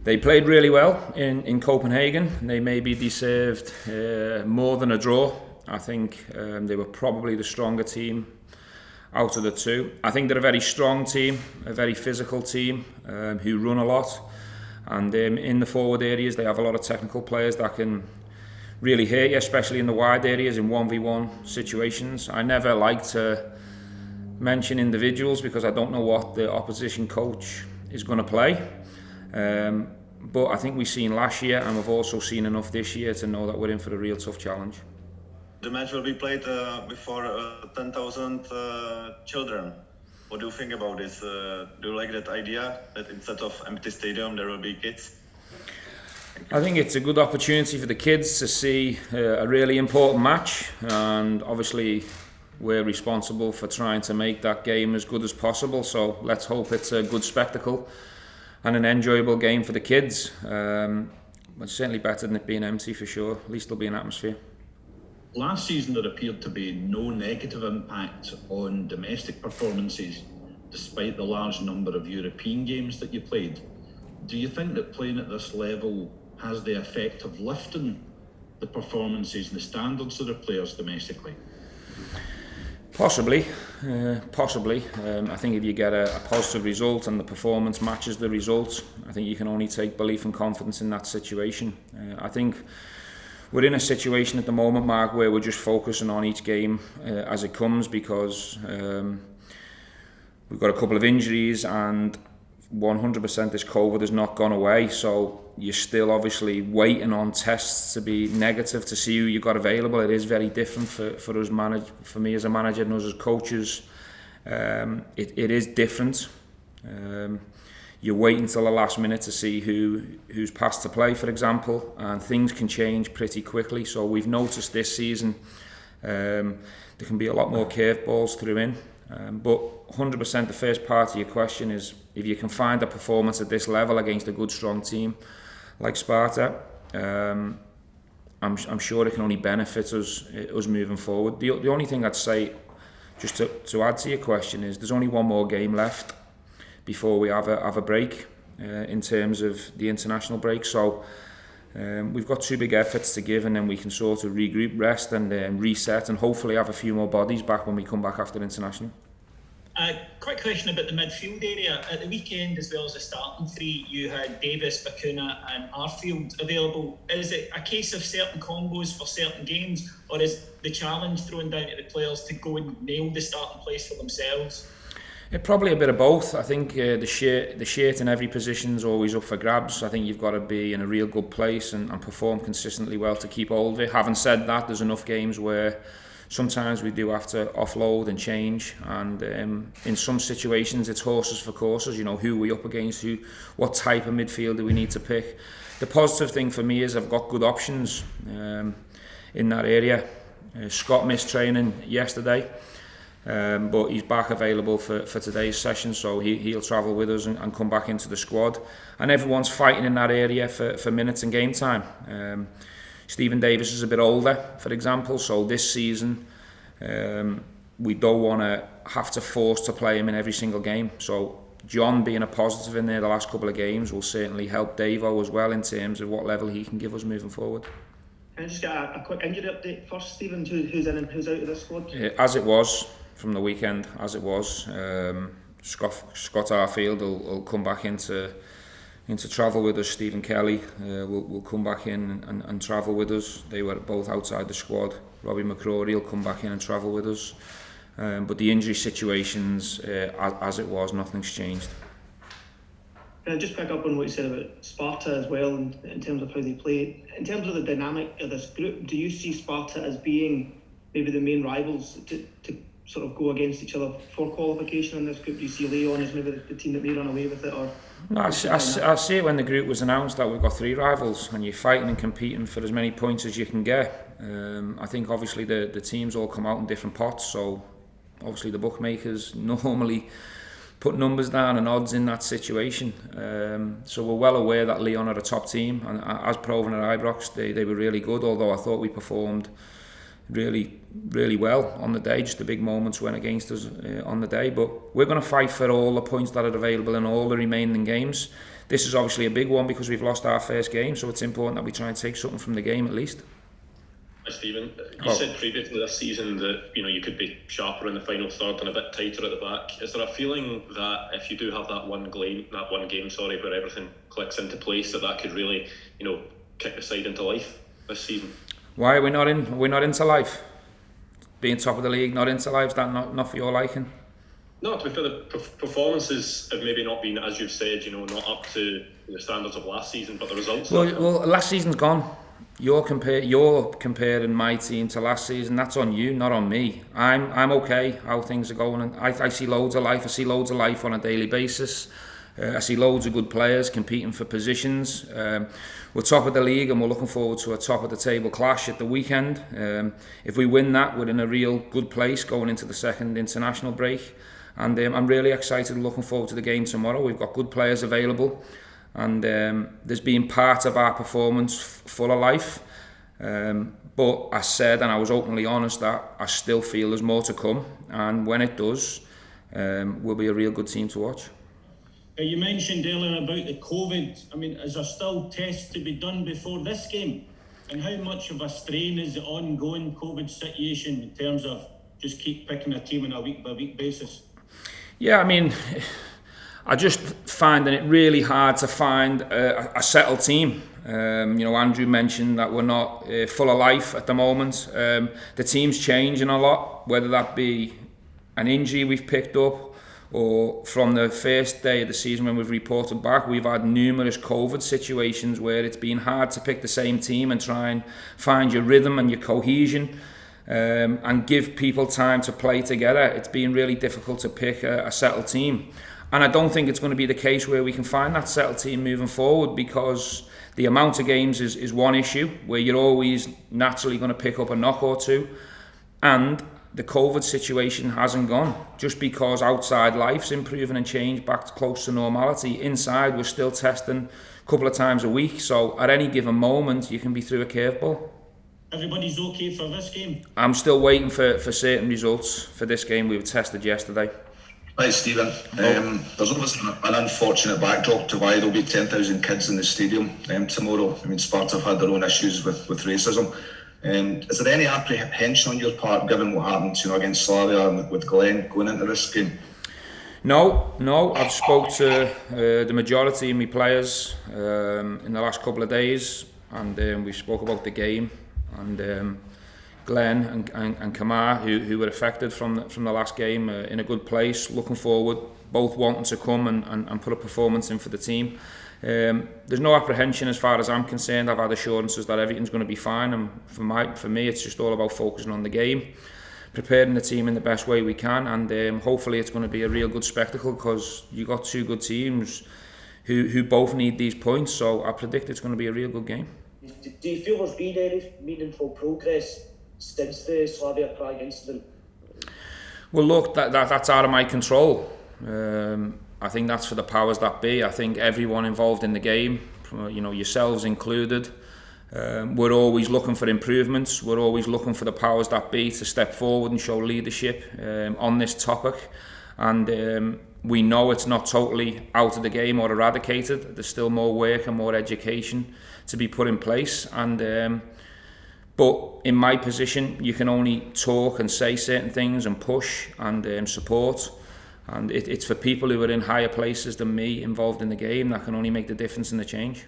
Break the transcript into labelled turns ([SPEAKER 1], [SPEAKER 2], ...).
[SPEAKER 1] They played really well in Copenhagen. They maybe deserved more than a draw. I think they were probably the stronger team out of the two. I think they're a very strong team, a very physical team who run a lot. And in the forward areas, they have a lot of technical players that can really hurt you, especially in the wide areas in 1v1 situations. I never like to mention individuals because I don't know what the opposition coach is going to play. But I think we've seen last year, and we've also seen enough this year to know that we're in for a real tough challenge.
[SPEAKER 2] The match will be played before 10,000 children. What do you think about this? Do you like that idea that instead of empty stadium there will be kids?
[SPEAKER 1] I think it's a good opportunity for the kids to see a really important match, and obviously we're responsible for trying to make that game as good as possible, so let's hope it's a good spectacle and an enjoyable game for the kids. But certainly better than it being empty for sure. At least there'll be an atmosphere.
[SPEAKER 3] Last season there appeared to be no negative impact on domestic performances despite the large number of European games that you played. Do you think that playing at this level has the effect of lifting the performances and the standards of the players domestically?
[SPEAKER 1] Possibly. I think if you get a positive result and the performance matches the result, I think you can only take belief and confidence in that situation. I think we're in a situation at the moment, Mark, where we're just focusing on each game as it comes, because we've got a couple of injuries and 100% this COVID has not gone away, so you're still obviously waiting on tests to be negative to see who you've got available. It is very different for us for me as a manager and us as coaches. It is different. You wait until the last minute to see who's passed to play, for example, and things can change pretty quickly. So we've noticed this season there can be a lot more curveballs through in. But 100% the first part of your question is, if you can find a performance at this level against a good strong team like Sparta, I'm sure it can only benefit us moving forward. The only thing I'd say, just to add to your question, is there's only one more game left before we have a break in terms of the international break. So we've got two big efforts to give, and then we can sort of regroup, rest and reset, and hopefully have a few more bodies back when we come back after international.
[SPEAKER 4] Quick question about the midfield area. At the weekend, as well as the starting three, you had Davis, Bacuna and Arfield available. Is it a case of certain combos for certain games, or is the challenge thrown down to the players to go and nail the starting place for themselves?
[SPEAKER 1] Probably a bit of both. I think the shirt in every position is always up for grabs. I think you've got to be in a real good place and perform consistently well to keep hold of it. Having said that, there's enough games where sometimes we do have to offload and change, and in some situations it's horses for courses. You know, who are we up against, what type of midfielder we need to pick. The positive thing for me is I've got good options in that area. Scott missed training yesterday, but he's back available for today's session, so he'll travel with us and come back into the squad. And everyone's fighting in that area for minutes and game time. Stephen Davis is a bit older, for example, so this season we don't want to have to force to play him in every single game. So John being a positive in there the last couple of games will certainly help Davo as well in terms of what level he can give us moving forward.
[SPEAKER 5] Can I just get a quick injury update first, Stephen? Who's in and who's out of this squad?
[SPEAKER 1] As it was from the weekend, Scott Arfield will come back into travel with us. Stephen Kelly will come back in and travel with us. They were both outside the squad. Robbie McCrory will come back in and travel with us. But the injury situations, as it was, nothing's changed.
[SPEAKER 5] Can I just pick up on what you said about Sparta as well, in terms of how they play? In terms of the dynamic of this group, do you see Sparta as being maybe the main rivals to sort of go against each other for qualification in this group? Do you see Leon as maybe the team that may run away with it? Or
[SPEAKER 1] no, I see it when the group was announced that we've got three rivals and you're fighting and competing for as many points as you can get. I think obviously the teams all come out in different pots, so obviously the bookmakers normally put numbers down and odds in that situation. So we're well aware that Leon are a top team, and as proven at Ibrox, they were really good, although I thought we performed really well on the day. Just the big moments went against us on the day, but we're going to fight for all the points that are available in all the remaining games. This is obviously a big one because we've lost our first game, so it's important that we try and take something from the game at least.
[SPEAKER 6] Stephen, you said previously this season that you could be sharper in the final third and a bit tighter at the back. Is there a feeling that if you do have that one game, where everything clicks into place, that could really, kick the side into life this season?
[SPEAKER 1] Why are we not in? We're not into life. Being top of the league, not into life. Is that not for your liking?
[SPEAKER 6] No, to be fair, the performances have maybe not been, as you've said, not up to the standards of last season, but the results.
[SPEAKER 1] Well, last season's gone. You're comparing my team to last season. That's on you, not on me. I'm okay how things are going, and I see loads of life. I see loads of life on a daily basis. I see loads of good players competing for positions. We're top of the league and we're looking forward to a top of the table clash at the weekend. If we win that, we're in a real good place going into the second international break. And I'm really excited and looking forward to the game tomorrow. We've got good players available, and there's been part of our performance full of life. But I said, and I was openly honest, that I still feel there's more to come. And when it does, we'll be a real good team to watch.
[SPEAKER 7] You mentioned earlier about the COVID. I mean, is there still tests to be done before this game? And how much of a strain is the ongoing COVID situation in terms of just keep picking a team on a week-by-week basis?
[SPEAKER 1] Yeah, I mean, I just finding it really hard to find a settled team. Andrew mentioned that we're not full of life at the moment. The team's changing a lot, whether that be an injury we've picked up, or from the first day of the season when we've reported back, we've had numerous COVID situations where it's been hard to pick the same team and try and find your rhythm and your cohesion, and give people time to play together. It's been really difficult to pick a settled team. And I don't think it's going to be the case where we can find that settled team moving forward, because the amount of games is one issue where you're always naturally going to pick up a knock or two. And the COVID situation hasn't gone. Just because outside life's improving and changed back to close to normality, inside we're still testing a couple of times a week. So at any given moment, you can be through a curveball.
[SPEAKER 7] Everybody's okay for this game?
[SPEAKER 1] I'm still waiting for certain results for this game. We were tested yesterday.
[SPEAKER 8] Hi Stephen, there's obviously an unfortunate backdrop to why there'll be 10,000 kids in the stadium tomorrow. I mean, Sparta have had their own issues with racism. Is there any apprehension on your part, given what happened against Slavia and with Glenn going into this game?
[SPEAKER 1] No. I've spoke to the majority of my players in the last couple of days, and we spoke about the game. And Glenn and Kamar, who were affected from the last game, in a good place, looking forward, both wanting to come and put a performance in for the team. There's no apprehension as far as I'm concerned. I've had assurances that everything's going to be fine, and for me it's just all about focusing on the game, preparing the team in the best way we can, and hopefully it's going to be a real good spectacle, because you've got two good teams who both need these points. So I predict it's going to be a real good game.
[SPEAKER 9] Do you feel there's been any meaningful progress since the Slavia Prague incident?
[SPEAKER 1] Well, look, that's out of my control. I think that's for the powers that be. I think everyone involved in the game, yourselves included, we're always looking for improvements. We're always looking for the powers that be to step forward and show leadership on this topic. And we know it's not totally out of the game or eradicated. There's still more work and more education to be put in place. And but in my position, you can only talk and say certain things and push and support. And it's for people who are in higher places than me involved in the game that can only make the difference in the change.